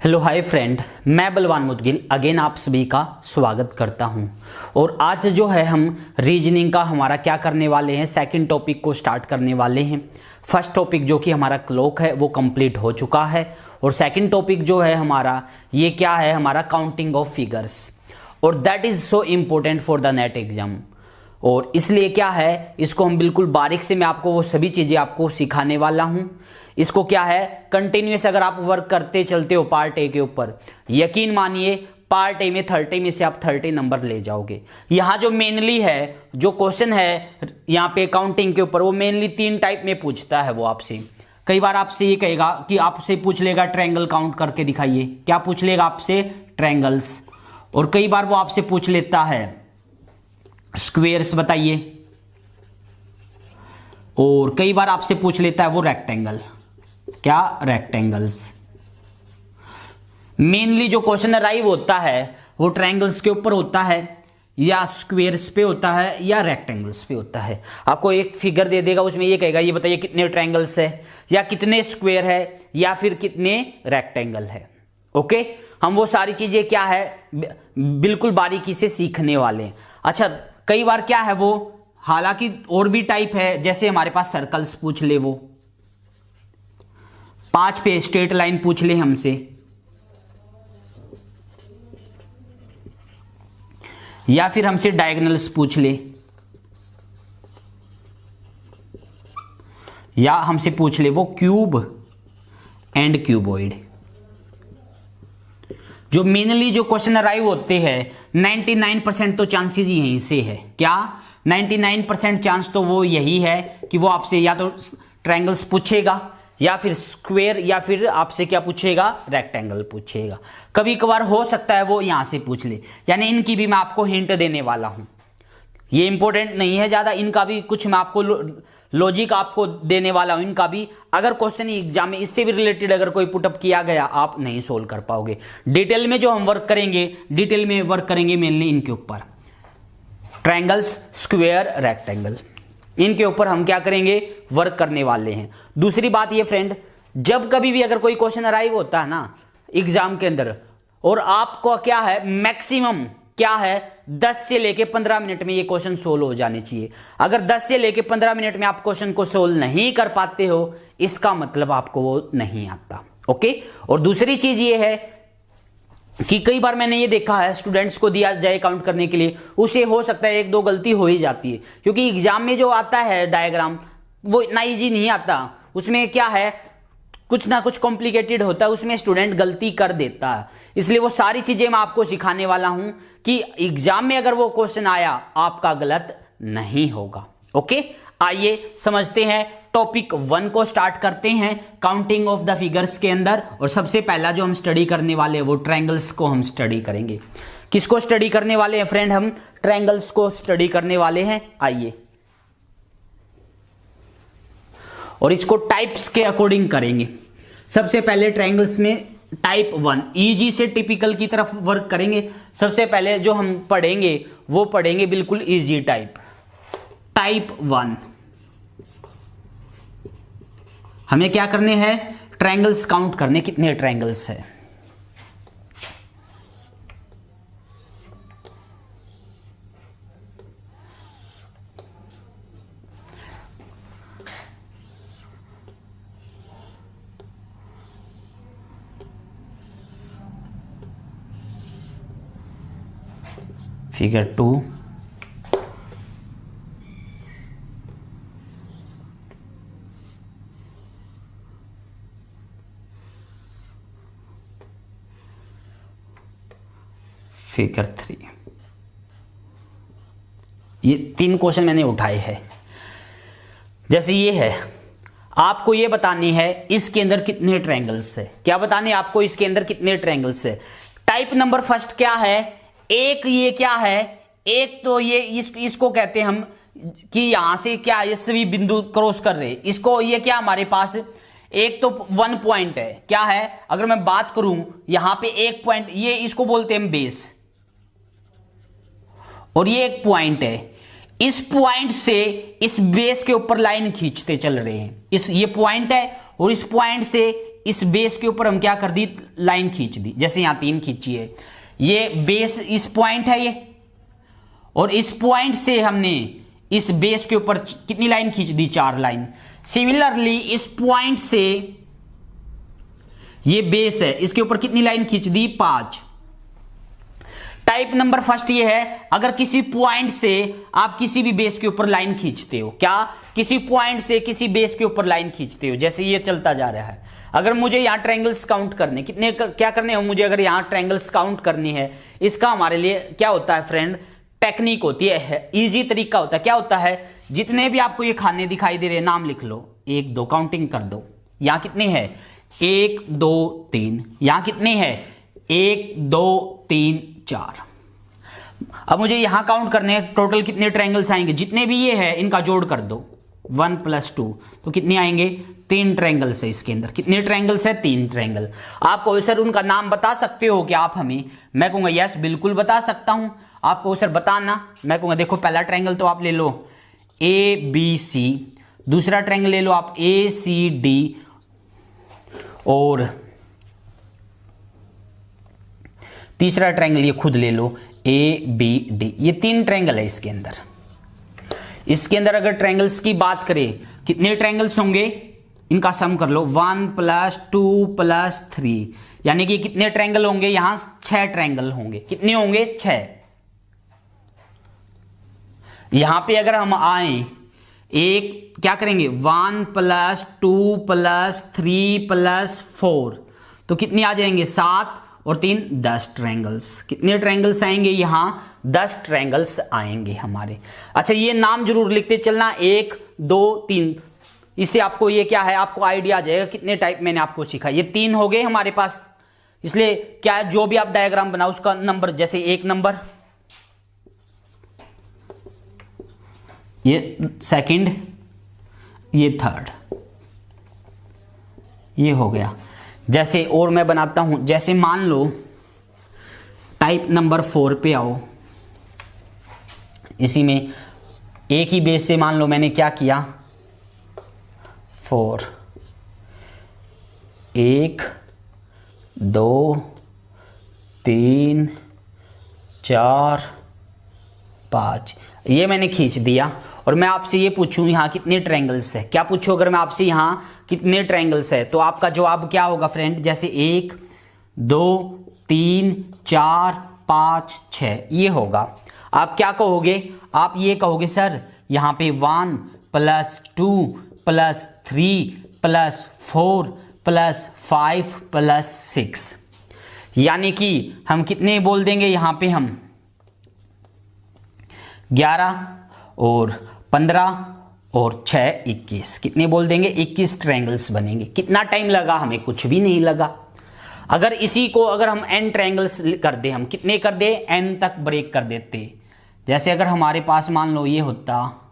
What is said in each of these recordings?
Hello hi friend, मैं बलवान Moudgil again आप सभी का स्वागत करता हूं। और आज जो है हम रीजनिंग का हमारा क्या करने वाले हैं, सेकंड टॉपिक को स्टार्ट करने वाले हैं। फर्स्ट टॉपिक जो कि हमारा क्लॉक है वो कंप्लीट हो चुका है और सेकंड टॉपिक जो है हमारा ये क्या है, हमारा काउंटिंग ऑफ फिगर्स। और that is so important for the net exam. और इसलिए क्या है, इसको हम बिल्कुल बारीक से मैं आपको वो सभी चीज़ें आपको सिखाने वाला हूँ। इसको क्या है, कंटिन्यूस अगर आप वर्क करते चलते हो पार्ट ए के ऊपर, यकीन मानिए पार्ट ए में 30 में से आप 30 नंबर ले जाओगे। यहाँ जो मेनली है, जो क्वेश्चन है यहाँ पे काउंटिंग के ऊपर, वो मेनली 3 टाइप में पूछता है वो आपसे। कई बार आपसे ये कहेगा कि आपसे पूछ लेगा ट्रायंगल काउंट करके दिखाइए, क्या पूछ लेगा आपसे, ट्रायंगल्स। और कई बार वो आपसे पूछ लेता है स्क्वेयर्स बताइए, और कई बार आपसे पूछ लेता है वो रेक्टेंगल, क्या, रेक्टेंगल्स। मेनली जो क्वेश्चन अराइव होता है वो ट्रायंगल्स के ऊपर होता है, या स्क्वेयर्स पे होता है, या रेक्टेंगल्स पे होता है। आपको एक फिगर दे देगा, उसमें ये कहेगा ये बताइए कितने ट्रायंगल्स है, या कितने स्क्वेयर है, या फिर कितने रेक्टेंगल है। ओके, हम वो सारी चीजें क्या है बिल्कुल बारीकी से सीखने वाले हैं। अच्छा, कई बार क्या है वो, हालांकि और भी टाइप है, जैसे हमारे पास सर्कल्स पूछ ले, वो 5 पे स्ट्रेट लाइन पूछ ले हमसे, या फिर हमसे डायगोनल्स पूछ ले, या हमसे पूछ ले वो क्यूब एंड क्यूबॉइड। जो मेनली जो क्वेश्चन अराइव होते हैं 99% तो चांसेस यहीं से है, क्या 99% चांस तो वो यही है कि वो आपसे या तो ट्रायंगल्स पूछेगा, या फिर स्क्वायर, या फिर आपसे क्या पूछेगा, रेक्टेंगल पूछेगा। कभी कभार हो सकता है वो यहां से पूछ ले, यानी इनकी भी मैं आपको हिंट देने वाला हूं। ये इंपॉर्टेंट नहीं है ज्यादा, इनका भी कुछ मैं आपको लॉजिक आपको देने वाला हूं। इनका भी अगर क्वेश्चन एग्जाम में इससे भी रिलेटेड अगर कोई पुटअप किया गया, आप नहीं सोल्व कर पाओगे। डिटेल में जो हम वर्क करेंगे, डिटेल में वर्क करेंगे मेनली इनके ऊपर, ट्रायंगल्स, स्क्वायर, रेक्टेंगल, इनके ऊपर हम क्या करेंगे, वर्क करने वाले हैं। दूसरी बात ये फ्रेंड, जब कभी भी अगर कोई क्वेश्चन अराइव होता है ना एग्जाम के अंदर, और आपको क्या है मैक्सिमम क्या है 10 से लेके 15 मिनट में ये क्वेश्चन सोल्व हो जाने चाहिए। अगर 10 से लेके 15 मिनट में आप क्वेश्चन को सोल्व नहीं कर पाते हो, इसका मतलब आपको वो नहीं आता। ओके, और दूसरी चीज ये है कि कई बार मैंने ये देखा है, स्टूडेंट्स को दिया जाए काउंट करने के लिए, उसे हो सकता है 1-2 गलती हो ही जाती है, क्योंकि एग्जाम में जो आता है डायग्राम वो इतना इजी नहीं आता। उसमें क्या है, कुछ ना कुछ कॉम्प्लिकेटेड होता है, उसमें स्टूडेंट गलती कर देता है। इसलिए वो सारी चीजें मैं आपको सिखाने वाला हूं कि एग्जाम में अगर वो क्वेश्चन आया आपका गलत नहीं होगा। ओके, आइए समझते हैं, टॉपिक 1 को स्टार्ट करते हैं काउंटिंग ऑफ द फिगर्स के अंदर। और सबसे पहला जो हम स्टडी करने वाले हैं वो ट्रायंगल्स को हम स्टडी करेंगे। किसको स्टडी करने वाले हैं फ्रेंड, हम ट्रायंगल्स को स्टडी करने वाले हैं। आइए, और इसको टाइप्स के अकॉर्डिंग करेंगे। सबसे पहले ट्रायंगल्स में टाइप 1 इजी से टिपिकल की तरफ वर्क करेंगे। सबसे पहले जो हम पढ़ेंगे वो पढ़ेंगे बिल्कुल इजी टाइप 1। हमें क्या करने हैं, ट्रायंगल्स काउंट करने, कितने ट्रायंगल्स है। Figure 2, figure 3। ये 3 क्वेश्चन मैंने उठाए हैं। जैसे ये है, आपको ये बतानी है इसके अंदर कितने ट्रायंगल्स है। क्या बताने आपको, इसके अंदर कितने ट्रायंगल्स है। टाइप नंबर फर्स्ट क्या है, एक ये क्या है, एक तो ये इसको कहते हैं हम कि यहां से क्या ये सभी बिंदु क्रॉस कर रहे हैं, इसको ये क्या हमारे पास एक तो 1 पॉइंट है, क्या है, अगर मैं बात करूं यहां पे 1 पॉइंट, ये इसको बोलते हैं बेस, और ये एक पॉइंट है। इस पॉइंट से इस बेस के ऊपर लाइन खींचते चल रहे हैं, ये पॉइंट है, और इस पॉइंट से इस बेस के ऊपर हम क्या कर दी, लाइन खींच दी। जैसे यहां 3 खींची है, ये बेस इस पॉइंट है ये, और इस पॉइंट से हमने इस बेस के ऊपर कितनी लाइन खींच दी, 4 लाइन। सिमिलरली इस पॉइंट से ये बेस है, इसके ऊपर कितनी लाइन खींच दी, 5। टाइप नंबर फर्स्ट ये है, अगर किसी पॉइंट से आप किसी भी बेस के ऊपर लाइन खींचते हो, क्या किसी पॉइंट से किसी बेस के ऊपर लाइन खींचते हो, जैसे ये चलता जा रहा है। अगर मुझे यहां ट्रायंगल्स काउंट करने, कितने क्या करने हो मुझे, अगर यहां ट्रायंगल्स काउंट करनी है, इसका हमारे लिए क्या होता है फ्रेंड, टेक्निक होती है, इजी तरीका होता है। क्या होता है, जितने भी आपको ये खाने दिखाई दे रहे हैं, नाम लिख लो, 1 2 काउंटिंग कर दो। यहां कितने हैं, 1 2 3। यहां कितने हैं, 1 2 3 4। अब मुझे यहां काउंट करने हैं, टोटल कितने ट्रायंगल्स आएंगे, जितने भी ये है इनका जोड़ कर दो, 1 + 2, तो कितने आएंगे, 3 ट्रायंगल्स है इसके अंदर। कितने ट्रायंगल्स है, 3 ट्रायंगल। आप कहो सर उनका नाम बता सकते हो क्या आप हमें, मैं कहूंगा यस बिल्कुल बता सकता हूं। आपको सर बताना, मैं कहूंगा देखो पहला ट्रायंगल तो आप ले लो ABC, दूसरा ट्रायंगल ले लो आप ACD, और तीसरा ट्रायंगल ये खुद ले लो ABD। ये 3 ट्रायंगल है इसके अंदर। इसके अंदर अगर ट्रायंगल्स की बात करें, कितने ट्रायंगल्स होंगे, इनका सम कर लो, 1 + 2 + 3, यानी कि कितने ट्रायंगल होंगे, यहां 6 ट्रायंगल होंगे। कितने होंगे, 6। यहां पे अगर हम आए, एक क्या करेंगे, 1 + 2 + 3 + 4, तो कितने आ जाएंगे, 7 और 3 10 ट्रायंगल्स। कितने ट्रायंगल्स आएंगे, यहां 10 ट्रायंगल्स आएंगे हमारे। अच्छा ये नाम जरूर लिखते चलना, 1 2 3, इससे आपको ये क्या है, आपको आइडिया आ जाएगा कितने टाइप मैंने आपको सिखा। ये 3 हो गए हमारे पास, इसलिए क्या जो भी आप डायग्राम बनाओ उसका नंबर, जैसे 1 नंबर, ये 2nd, ये 3rd, ये हो गया। जैसे और मैं बनाता हूं, जैसे मान लो टाइप नंबर 4 पे आओ, इसी में एक ही बेस से मान लो मैंने क्या किया, 4, 1 2 3 4 5, ये मैंने खींच दिया। और मैं आपसे ये पूछूं यहां कितने ट्रायंगल्स है, क्या पूछूं अगर मैं आपसे यहां कितने ट्रायंगल्स है, तो आपका जवाब क्या होगा फ्रेंड, जैसे 1 2 3 4 5 6 ये होगा। आप क्या कहोगे, आप ये कहोगे सर यहां पे 1 + 2 + 3 + 4 + 5 + 6, यानी कि हम कितने बोल देंगे, यहां पे हम 11 और 15 और 6 21, कितने बोल देंगे, 21 ट्रायंगल्स बनेंगे। कितना टाइम लगा हमें, कुछ भी नहीं लगा। अगर इसी को अगर हम n ट्रायंगल्स कर दे, हम कितने कर दे, n तक ब्रेक कर देते। जैसे अगर हमारे पास मान लो ये होता,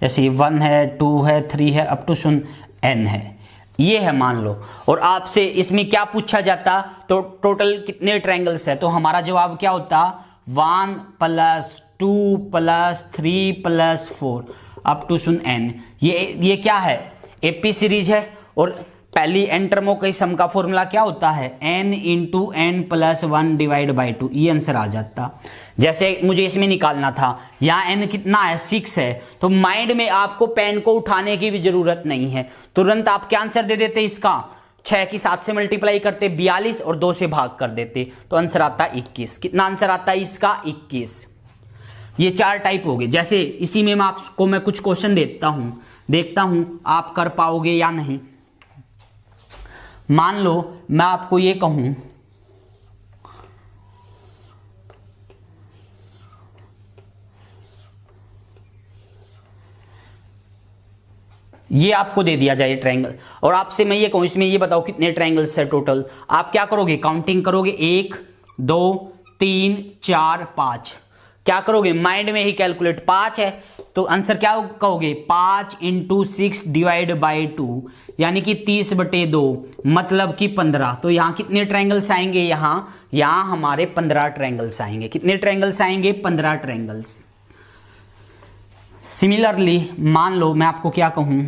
जैसे 1 है 2 है 3 है अप टू सुन n है, ये है मान लो, और आपसे इसमें क्या पूछा जाता, तो टोटल कितने ट्रायंगल्स है, तो हमारा जवाब क्या होता, 1 + 2 + 3 + 4 अप टू सुन n। ये क्या है, AP सीरीज है, और पहली n टर्मों के सम का फॉर्मूला क्या होता है, n × n + 1 / 2, ये आंसर आ जाता। जैसे मुझे इसमें निकालना था, यहाँ n कितना है, 6 है, तो माइंड में आपको पेन को उठाने की भी जरूरत नहीं है, तुरंत आप क्या आंसर दे देते, इसका 6 की 7 से मल्टीप्लाई करते 42 और 2 से भाग कर देते, तो आंसर आता 21। कितना आंसर आता है इसका, 21। ये 4 टाइप हो गए। जैसे इसी में आपको मैं कुछ क्वेश्चन देता हूं, देखता हूं आप कर पाओगे या नहीं। मान लो मैं आपको ये कहूं, ये आपको दे दिया जाए ट्रायंगल, और आपसे मैं ये कहूं इसमें ये बताओ कितने ट्रायंगल्स है टोटल, आप क्या करोगे, काउंटिंग करोगे, 1 2 3 4 5, क्या करोगे, माइंड में ही कैलकुलेट। 5 है तो आंसर क्या कहोगे, 5 × 6 डिवाइड बाई 2 यानी कि 30/2 मतलब कि 15। तो यहाँ कितने ट्रायंगल्स आएंगे, यहाँ हमारे 15 ट्रायंगल्स आएंगे। कितने ट्रायंगल्स आएंगे, 15 ट्रायंगल्स। सिमिलरली मान लो मैं आपको क्या कहूं,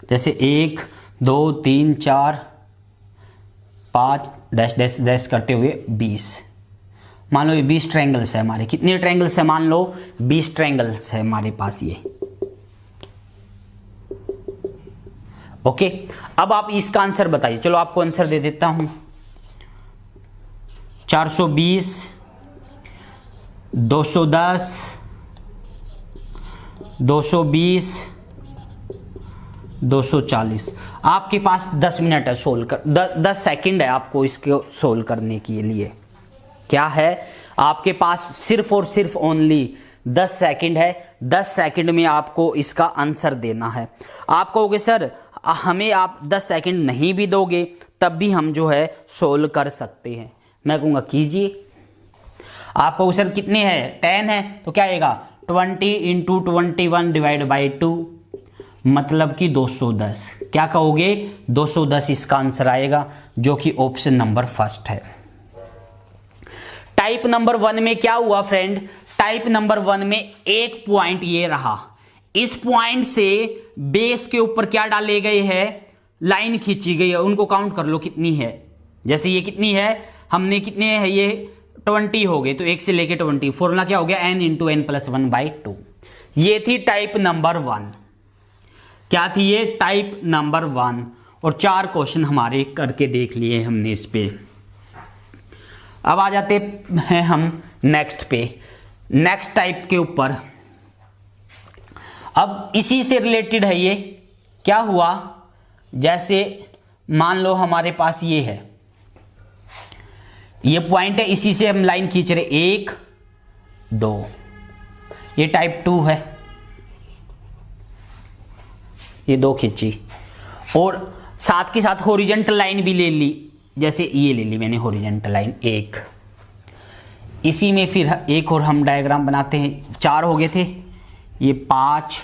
जैसे 1 2 3 4 5 डैश डैश डैश करते हुए 20। मान लो ये 20 ट्रायंगल्स है हमारे। कितने ट्रायंगल्स है, मान लो 20 ट्रायंगल्स है हमारे पास ये। ओके, अब आप इसका आंसर बताइए। चलो आपको आंसर दे देता हूं, 420, 210, 220, 240। आपके पास 10 मिनट है सोल्व कर, 10 सेकंड है आपको इसको सोल्व करने के लिए। क्या है, आपके पास सिर्फ और सिर्फ ओनली 10 सेकंड है। 10 सेकंड में आपको इसका आंसर देना है। आप कहोगे सर हमें आप 10 सेकंड नहीं भी दोगे तब भी हम जो है सोल्व कर सकते हैं। मैं कहूँगा कीजिए। आप कहोगे सर कितने हैं, 10 है तो क्या आएगा, 20 × 21 डिवाइड बाई 2 मतलब कि 210। क्या कहोगे, 210 इसका आंसर आएगा, जो कि ऑप्शन नंबर फर्स्ट है। टाइप नंबर 1 में क्या हुआ फ्रेंड, टाइप नंबर 1 में एक पॉइंट ये रहा, इस पॉइंट से बेस के ऊपर क्या डाले गए हैं, लाइन खींची गई है। उनको काउंट कर लो कितनी है। जैसे ये कितनी है, हमने कितने है, ये 20 हो गए, तो 1 से लेके 20। फॉर्मूला क्या हो गया, n × n+1/2। ये थी टाइप नंबर 1। क्या थी ये, टाइप नंबर 1। और 4 क्वेश्चन हमारे करके देख लिए हमने इस पे। अब आ जाते हैं हम नेक्स्ट पे, नेक्स्ट टाइप के ऊपर। अब इसी से रिलेटेड है ये। क्या हुआ, जैसे मान लो हमारे पास ये है, ये पॉइंट है, इसी से हम लाइन खींच रहे, 1 2। ये टाइप 2 है, ये 2 खींची और साथ के साथ हॉरिजॉन्टल लाइन भी ले ली। जैसे ये ले ली मैंने हॉरिजॉन्टल लाइन 1। इसी में फिर एक और हम डायग्राम बनाते हैं। 4 हो गए थे, ये 5,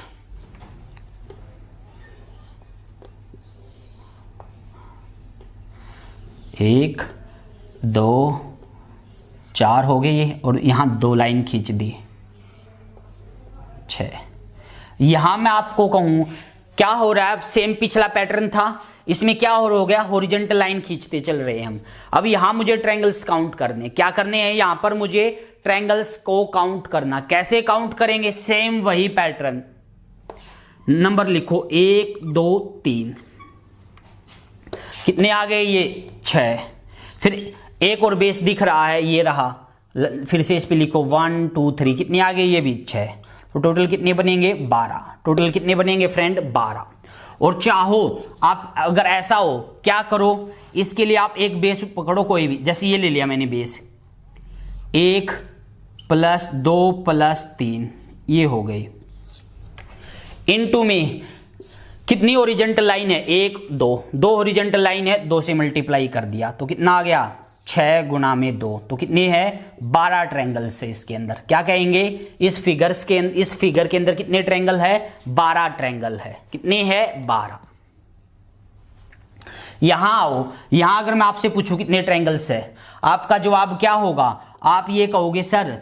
एक 2 4 हो गए ये, और यहां 2 लाइन खींच दी, 6। यहां मैं आपको कहूं क्या हो रहा है, सेम पिछला पैटर्न था, इसमें क्या हो गया, हॉरिजॉन्टल लाइन खींचते चल रहे हैं हम। अब यहां मुझे ट्रायंगल्स काउंट करने, क्या करने हैं, यहां पर मुझे ट्रायंगल्स को काउंट करना। कैसे काउंट करेंगे, सेम वही पैटर्न। नंबर लिखो 1 2 3। कितने आ गए, ये 6। फिर एक और बेस दिख रहा है, ये रहा, फिर से इस पे लिखो 1 2 3। कितने आ गए, ये भी 6। तो टोटल कितने बनेंगे, 12। टोटल कितने बनेंगे फ्रेंड, 12। और चाहो आप अगर ऐसा हो, क्या करो, इसके लिए आप एक बेस पकड़ो कोई भी। जैसे ये ले लिया मैंने बेस, 1 + 2 + 3, ये हो गई। इनटू में कितनी हॉरिजॉन्टल लाइन है, 1 2 हॉरिजॉन्टल लाइन है, 2 से मल्टीप्लाई कर दिया तो कितना आ गया, 6 × 2। तो कितने हैं, 12 ट्रायंगल्स है इसके अंदर। क्या कहेंगे, इस फिगर के अंदर कितने ट्रायंगल है, 12 ट्रायंगल है। कितने हैं, 12। यहां आओ, यहां अगर मैं आपसे पूछूं कितने ट्रायंगल्स है, आपका जवाब क्या होगा, आप ये कहोगे सर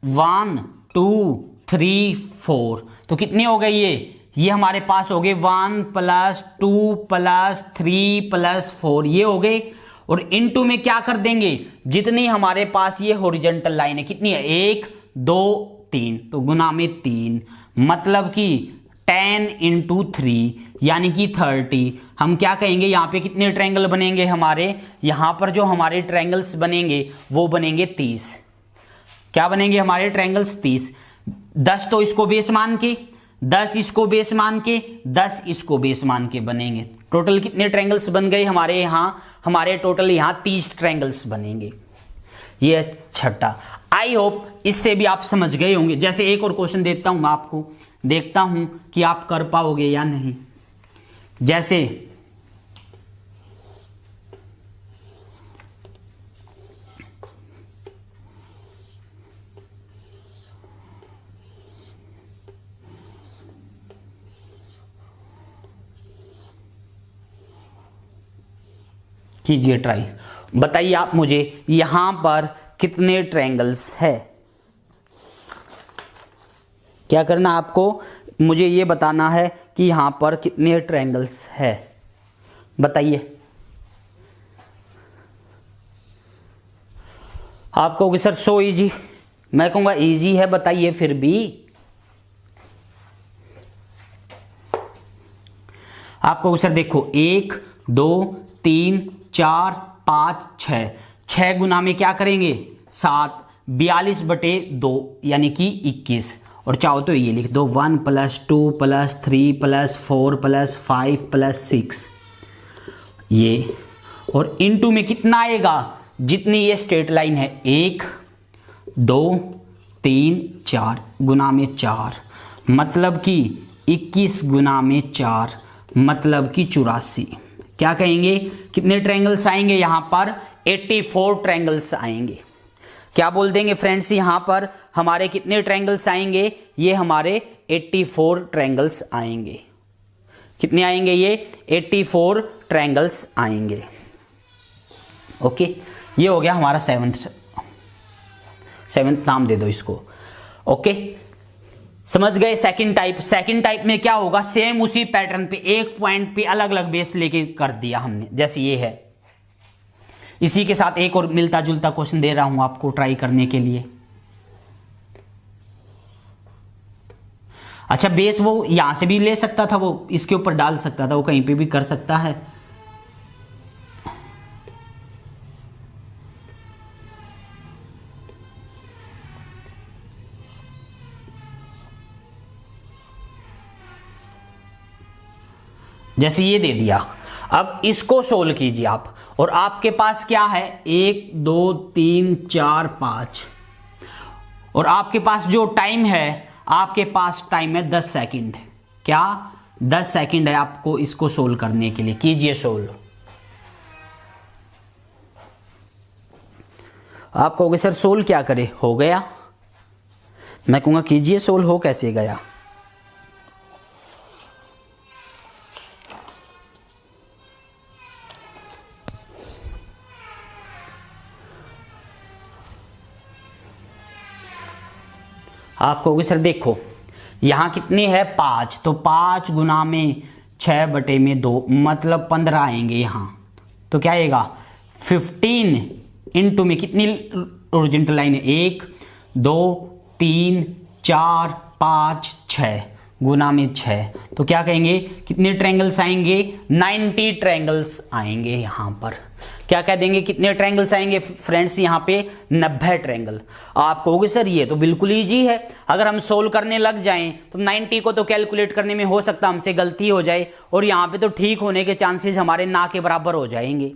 1 2 3 4। तो कितने हो गए, ये हमारे पास हो गए 1 + 2 + 3 + 4, ये हो गए। और इनटू में क्या कर देंगे, जितनी हमारे पास ये हॉरिजॉन्टल लाइन है, कितनी है, 1 2 3, तो गुना में 3, मतलब कि 10 × 3 यानी कि 30। हम क्या कहेंगे, यहाँ पे कितने ट्रायंगल बनेंगे हमारे, यहाँ पर जो हमारे ट्रायंगल्स बनेंगे वो बनेंगे 30। क्या बनेंगे हमारे ट्रायंगल्स, 30। 10 तो इसको बेस मान के, 10 इसको बेस मान के, 10 इसको बेस मान के बनेंगे। टोटल कितने ट्रायंगल्स बन गए हमारे यहाँ, हमारे टोटल यहाँ 30 ट्रायंगल्स बनेंगे। ये छठा। आई होप इससे भी आप समझ गए होंगे। जैसे एक और क्वेश्चन देता हूं मैं आपको, देखता हूं कि आप कर पाओगे या नहीं। जैसे कीजिए ट्राई, बताइए आप मुझे यहां पर कितने ट्रायंगल्स है। क्या करना आपको, मुझे ये बताना है कि यहां पर कितने ट्रायंगल्स है, बताइए। आप कहोगे सर सो इजी, मैं कहूंगा इजी है, बताइए फिर भी। आप कहोगे सर देखो 1 2 3 4 5 6, 6 गुना में क्या करेंगे 7, 42/2 यानी कि 21। और चाहो तो ये लिख दो 1 + 2 + 3 + 4 + 5 + 6 ये, और इनटू में कितना आएगा, जितनी ये स्ट्रेट लाइन है 1 2 3 4 गुना में 4, मतलब कि 21 गुना में 4 मतलब कि 84। क्या कहेंगे कितने ट्रायंगल्स आएंगे यहां पर, 84 ट्रायंगल्स आएंगे। क्या बोल देंगे फ्रेंड्स, यहां पर हमारे कितने ट्रायंगल्स आएंगे, ये हमारे 84 ट्रायंगल्स आएंगे। कितने आएंगे, ये 84 ट्रायंगल्स आएंगे। ओके, ये हो गया हमारा सेवंथ नाम दे दो इसको। ओके, समझ गए। सेकंड टाइप में क्या होगा, सेम उसी पैटर्न पे एक पॉइंट पे अलग अलग बेस लेके कर दिया हमने, जैसे ये है। इसी के साथ एक और मिलता जुलता क्वेश्चन दे रहा हूं आपको ट्राई करने के लिए। अच्छा, बेस वो यहां से भी ले सकता था, वो इसके ऊपर डाल सकता था, वो कहीं पे भी कर सकता है। जैसे ये दे दिया, अब इसको सोल्व कीजिए आप, और आपके पास क्या है 1 2 3 4 5, और आपके पास जो टाइम है, आपके पास टाइम है 10 सेकंड। क्या 10 सेकंड है आपको इसको सोल्व करने के लिए। कीजिए सोल्व। आप कहोगे सर सोल्व क्या करे, हो गया। मैं कहूंगा कीजिए सोल्व, हो कैसे गया। आप कहोगे सर देखो यहां कितने है 5, तो 5 गुना में 6/2 मतलब 15 आएंगे यहां। तो क्या आएगा 15 इंटू में कितनी ओरिजेंटल लाइन है 1 2 3 4 5 6 गुना में 6, तो क्या कहेंगे कितने ट्रायंगल्स आएंगे 90 ट्रायंगल्स आएंगे यहां पर। क्या कह देंगे कितने ट्रायंगल्स आएंगे फ्रेंड्स, यहां पे 90 ट्रायंगल। आप कहोगे सर ये तो बिल्कुल इजी है, अगर हम सोल्व करने लग जाएं तो 90 को तो कैलकुलेट करने में हो सकता हमसे गलती हो जाए, और यहां पे तो ठीक होने के चांसेस हमारे ना के बराबर हो जाएंगे।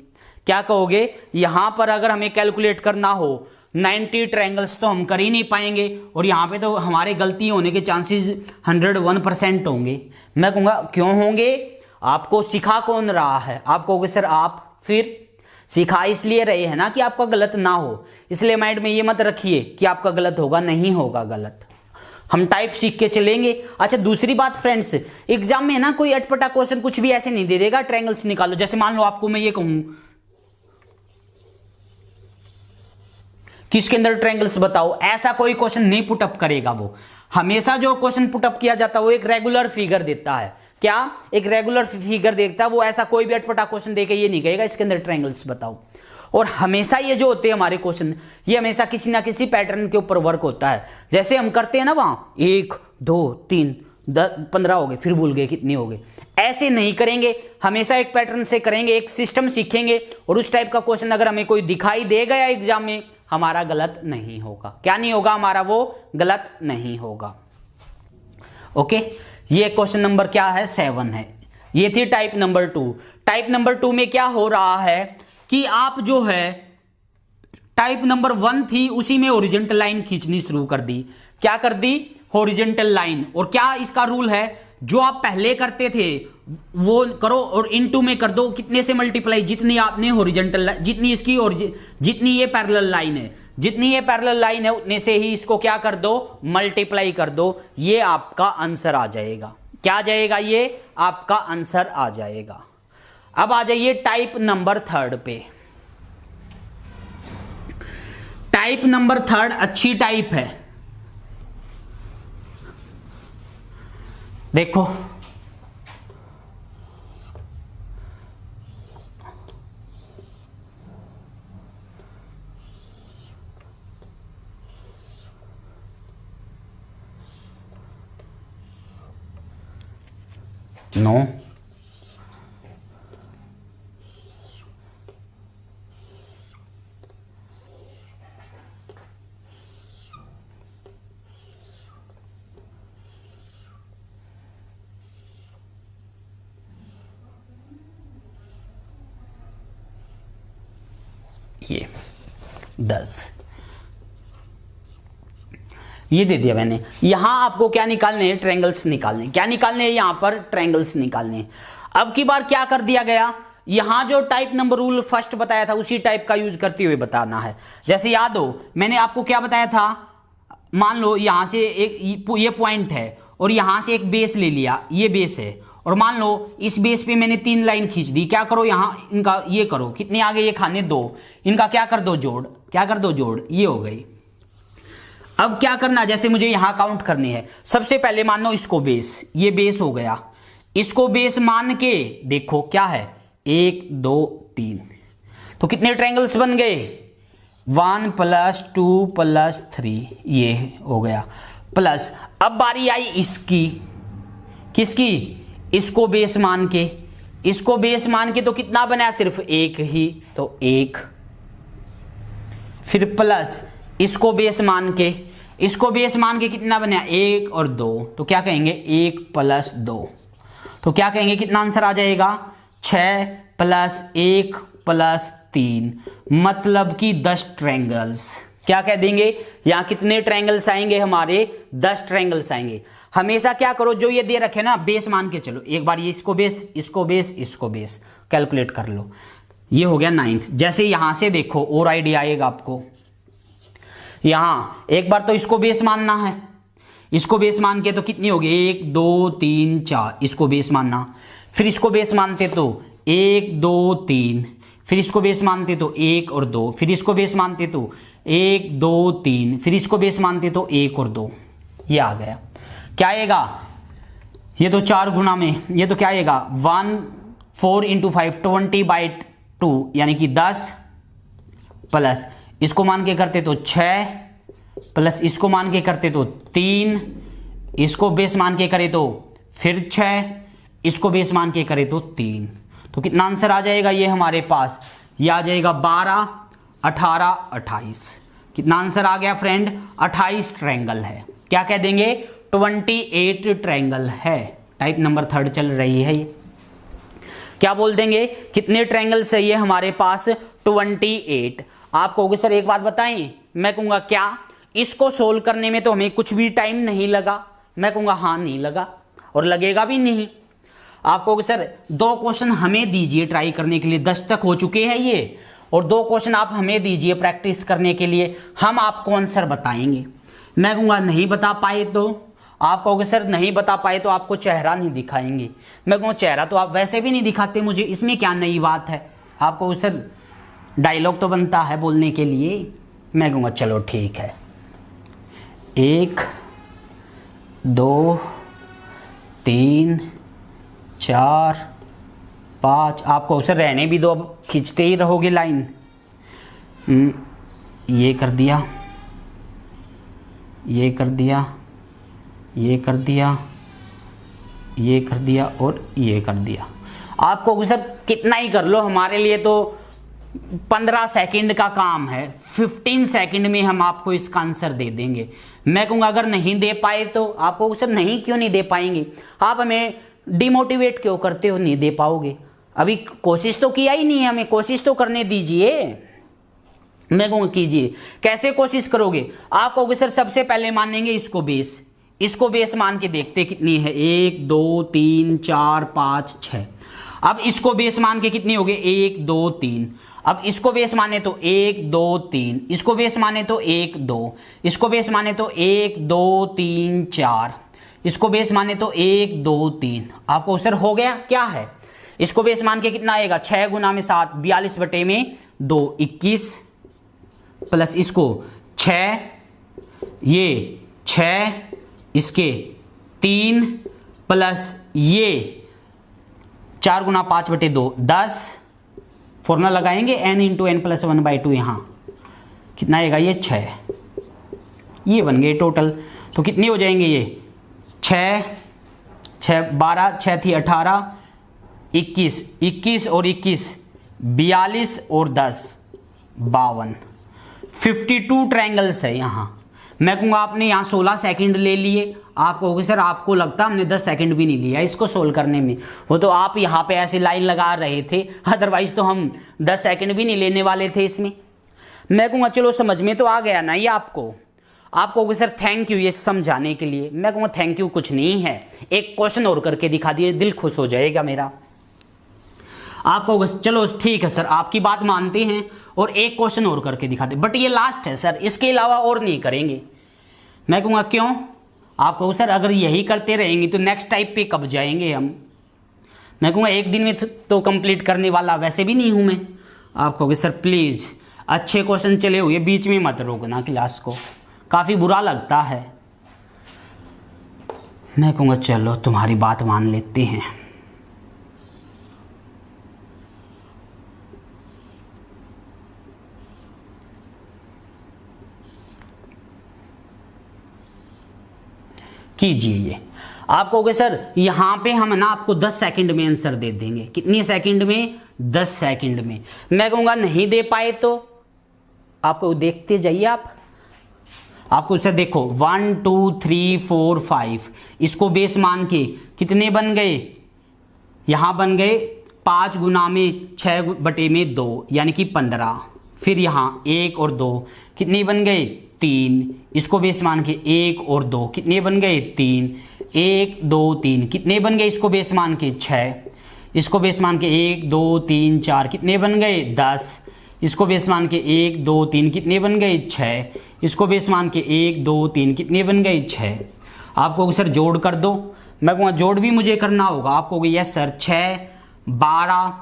क्या कहोगे, यहां पर अगर हमें कैलकुलेट करना हो 90 ट्रायंगल्स तो हम कर ही नहीं पाएंगे, और यहां पे तो हमारे गलती होने के चांसेस 101% होंगे। मैं कहूंगा क्यों होंगे, आपको सिखा कौन रहा है। आप कहोगे सर आप, फिर सिखा इसलिए रहे हैं ना कि आपका गलत ना हो, इसलिए माइंड में ये मत रखिए कि आपका गलत होगा, नहीं होगा गलत। हम टाइप सीख के चलेंगे। अच्छा, दूसरी बात फ्रेंड्स, एग्जाम में ना कोई अटपटा क्वेश्चन कुछ भी ऐसे नहीं दे देगा ट्रायंगल्स निकालो। जैसे मान लो आपको मैं ये कहूं किसके अंदर ट्रायंगल्स बताओ, ऐसा कोई क्वेश्चन नहीं पुटअप करेगा। वो हमेशा जो क्वेश्चन पुटअप किया जाता है वो एक रेगुलर फिगर देता है। क्या, एक रेगुलर फिगर देता है वो, ऐसा कोई भी अटपटा क्वेश्चन देके ये नहीं कहेगा इसके अंदर ट्रायंगल्स बताओ। और हमेशा ये जो होते हैं हमारे क्वेश्चन, ये हमेशा किसी ना किसी पैटर्न के ऊपर वर्क होता है। जैसे हम करते हैं ना वहां 1 2 3 15 हो गए, फिर भूल गए कितने हो गए, ऐसे नहीं करेंगे। हमेशा एक पैटर्न से करेंगे, एक सिस्टम सीखेंगे, और उस टाइप का क्वेश्चन अगर हमें कोई दिखाई दे गया एग्जाम में, हमारा गलत नहीं होगा। क्या नहीं होगा हमारा, वो गलत नहीं होगा। ओके, ये क्वेश्चन नंबर क्या है 7 है। ये थी टाइप नंबर 2। टाइप नंबर 2 में क्या हो रहा है कि आप जो है टाइप नंबर 1 थी उसी में हॉरिजॉन्टल लाइन खींचनी शुरू कर दी। क्या कर दी, हॉरिजॉन्टल लाइन। और क्या इसका रूल है, जो आप पहले करते थे वो करो और इनटू में कर दो, कितने से मल्टीप्लाई, जितनी आपने हॉरिजॉन्टल, जितनी इसकी और जितनी ये पैरेलल लाइन है, जितनी ये पैरेलल लाइन है उतने से ही इसको क्या कर दो, मल्टीप्लाई कर दो। ये आपका आंसर आ जाएगा। क्या आ जाएगा? ये आपका आंसर आ जाएगा। अब आ जाइए टाइप नंबर 3 पे। टाइप नंबर 3 अच्छी टाइप है। देखो नो ये 10 ये दे दिया मैंने। यहां आपको क्या निकालने हैं? ट्रायंगल्स निकालने। क्या निकालने हैं? यहां पर ट्रायंगल्स निकालने। अब की बार क्या कर दिया गया, यहां जो टाइप नंबर रूल फर्स्ट बताया था उसी टाइप का यूज करते हुए बताना है। जैसे याद हो मैंने आपको क्या बताया था, मान लो यहां से एक ये पॉइंट है और यहां से एक बेस ले लिया, ये बेस है, और मान लो इस बेस पे मैंने 3 लाइन खींच दी। क्या करो यहां इनका ये करो, कितने आगे ये खाने 2, इनका क्या कर दो जोड़, क्या कर दो जोड़, ये हो गई। अब क्या करना, जैसे मुझे यहां काउंट करनी है। सबसे पहले मान लो इसको बेस, ये बेस हो गया, इसको बेस मान के देखो क्या है 1 2 3, तो कितने ट्रायंगल्स बन गए 1 + 2 + 3, ये हो गया प्लस। अब बारी आई इसकी, किसकी, इसको बेस मान के, इसको बेस मान के तो कितना बना, सिर्फ 1 ही, तो 1, फिर प्लस इसको बेस मान के, इसको बेस मान के कितना बना 1 और 2, तो क्या कहेंगे 1 + 2, तो क्या कहेंगे कितना आंसर आ जाएगा 6 + 1 + 3, मतलब कि 10 ट्रायंगल्स। क्या कह देंगे, यहां कितने ट्रायंगल्स आएंगे हमारे 10 ट्रायंगल्स आएंगे। हमेशा क्या करो, जो ये दे रखे ना बेस मान के चलो, एक बार ये इसको बेस, इसको बेस, इसको बेस कैलकुलेट कर लो। ये हो गया 9th। जैसे यहां से देखो और आइडिया आएगा आपको, यहां एक बार तो इसको बेस मानना है, इसको बेस मान के तो कितनी होगी 1 2 3 4, इसको बेस मानना, फिर इसको बेस मानते तो 1 2 3, फिर इसको बेस मानते तो 1 और 2, फिर इसको बेस मानते तो 1 2 3, फिर इसको बेस मानते तो 1 और 2, ये आ गया। क्या आएगा, ये तो 4 गुना में, ये तो क्या आएगा 4 × 5 20/2, यानी कि 10, प्लस इसको मान के करते तो 6, प्लस इसको मान के करते तो 3, इसको बेस मान के करे तो फिर 6, इसको बेस मान के करे तो 3, तो कितना आंसर आ जाएगा ये हमारे पास, ये आ जाएगा 12 18 28। कितना आंसर आ गया फ्रेंड, 28 ट्रायंगल है। क्या कह देंगे 28 ट्रायंगल है। टाइप नंबर 3 चल रही है ये। क्या बोल देंगे कितने ट्रायंगल्स है ये हमारे पास 28। आप कहोगे सर एक बात बताएं, मैं कहूंगा क्या, इसको सोल्व करने में तो हमें कुछ भी टाइम नहीं लगा, मैं कहूंगा हाँ नहीं लगा और लगेगा भी नहीं। आप कहोगे सर 2 क्वेश्चन हमें दीजिए ट्राई करने के लिए, 10 तक हो चुके हैं ये, और 2 क्वेश्चन आप हमें दीजिए प्रैक्टिस करने के लिए, हम आपको आंसर बताएंगे। मैं कहूंगा नहीं बता पाए तो, आप कहोगे सर नहीं बता पाए तो आपको चेहरा नहीं दिखाएंगे, मैं कहूँगा चेहरा तो आप वैसे भी नहीं दिखाते मुझे, इसमें क्या नई बात है। आप कहोगे सर डायलॉग तो बनता है बोलने के लिए, मैं कहूँगा चलो ठीक है। 1 2 3 4 5, आपको सर रहने भी दो, अब खींचते ही रहोगे लाइन। ये कर दिया, ये कर दिया, ये कर दिया, ये कर दिया और ये कर दिया। आपको सर कितना ही कर लो, हमारे लिए तो 15 सेकंड का काम है, 15 सेकंड में हम आपको इसका आंसर दे देंगे। मैं कहूँगा अगर नहीं दे पाए तो आपको सर नहीं क्यों नहीं दे पाएंगे, आप हमें डिमोटिवेट क्यों करते हो, नहीं दे पाओगे, अभी कोशिश तो किया ही नहीं है, हमें कोशिश तो करने दीजिए। मैं कहूँगा कीजिए। कैसे कोशिश करोगे, आप कहोगे सर सबसे पहले मानेंगे इसको बेस, इसको बेस मान के देखते कितनी है, 1 2 3 4 5 6। अब इसको बेस मान के कितनी हो गई, 1 2 3। अब इसको बेस माने तो 1 2 3, इसको बेस माने तो 1 2, इसको बेस माने तो 1 2 3 4, इसको बेस माने तो 1 2 3। आपको सर हो गया क्या है, इसको बेस मान के कितना आएगा, 6 गुना में 7, 42 बटे में 2 21, प्लस इसको 6, ये 6, इसके 3, प्लस ये 4 गुना 5 बटे 2 10। फॉर्मूला लगाएंगे n इंटू एन प्लस 1/2, यहाँ कितना आएगा, ये 6। ये बन गए टोटल। तो कितनी हो जाएंगे ये 6 6 12, 6 थी 18, 21 21 और 21 42 और 10 52, 52 ट्रायंगल्स है यहाँ। मैं कहूँगा आपने यहाँ 16 सेकंड ले लिए। आप कहोगे सर आपको लगता हमने 10 सेकंड भी नहीं लिया इसको सोल्व करने में। वो तो आप यहाँ पे ऐसे लाइन लगा रहे थे, अदरवाइज तो हम 10 सेकंड भी नहीं लेने वाले थे इसमें। मैं कहूँगा चलो समझ में तो आ गया ना ये आपको। आप कहोगे सर थैंक यू ये समझाने के लिए। मैं कहूँगा थैंक यू कुछ नहीं है, एक क्वेश्चन और करके दिखा दिए, दिल खुश हो जाएगा मेरा। आप कहोगे चलो ठीक है सर आपकी बात मानते हैं और एक क्वेश्चन और करके दिखाते, बट ये लास्ट है सर, इसके अलावा और नहीं करेंगे। मैं कहूँगा क्यों? आप कहो सर अगर यही करते रहेंगे तो नेक्स्ट टाइप पे कब जाएंगे हम। मैं कहूँगा एक दिन में तो कंप्लीट करने वाला वैसे भी नहीं हूँ मैं। आप कहोगे सर प्लीज़ अच्छे क्वेश्चन चले हुए बीच में मत रोकना क्लास को, काफ़ी बुरा लगता है। मैं कहूँगा चलो तुम्हारी बात मान लेते हैं। कीजिए ये। आप कहोगे सर यहाँ पे हम ना आपको 10 सेकंड में आंसर दे देंगे। कितनी सेकंड में? 10 सेकंड में। मैं कहूँगा नहीं दे पाए तो आपको देखते जाइए आपको सर देखो 1 2 3 4 5 इसको बेस मान के कितने बन गए, यहाँ बन गए 5 गुना में 6 बटे में 2 यानी कि 15। फिर यहाँ 1 और 2 कितने बन गए 3, इसको बेस मान के 1 और 2 कितने बन गए 3, 1 2 3 कितने बन गए, इसको बेस मान के 6, इसको बेस मान के 1 2 3 4 कितने बन गए 10, इसको बेस मान के 1 2 3 कितने बन गए 6, इसको बेस मान के 1 2 3 कितने बन गए 6। आपको सर जोड़ कर दो। मैं कहूँगा जोड़ भी मुझे करना होगा। आप कहोगे यस सर 6 12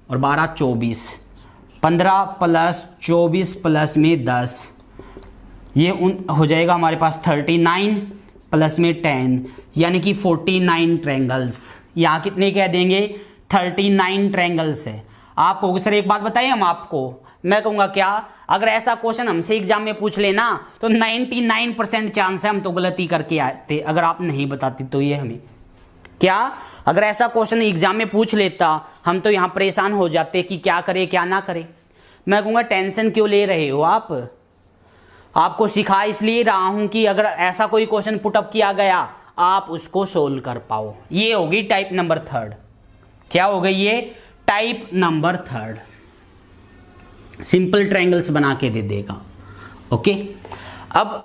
और 12 24, 15 प्लस 24 प्लस में 10 ये हो जाएगा हमारे पास 39 प्लस में 10 यानी कि 49 ट्रायंगल्स। यहाँ कितने कह देंगे 39 ट्रायंगल्स है। आप कहोगे सर एक बात बताइए हम आपको। मैं कहूँगा क्या, अगर ऐसा क्वेश्चन हमसे एग्जाम में पूछ लेना तो 99% चांस है हम तो गलती करके आते, अगर आप नहीं बताती तो ये हमें क्या, अगर ऐसा क्वेश्चन एग्जाम में पूछ लेता हम तो यहाँ परेशान हो जाते कि क्या करे क्या ना करे। मैं कहूँगा टेंशन क्यों ले रहे हो आप, आपको सिखा इसलिए रहा हूं कि अगर ऐसा कोई क्वेश्चन पुटअप किया गया आप उसको सोल्व कर पाओ। ये होगी टाइप नंबर 3। क्या हो गई ये? Type number 3। सिंपल ट्रायंगल्स बना के दे देगा। ओके, अब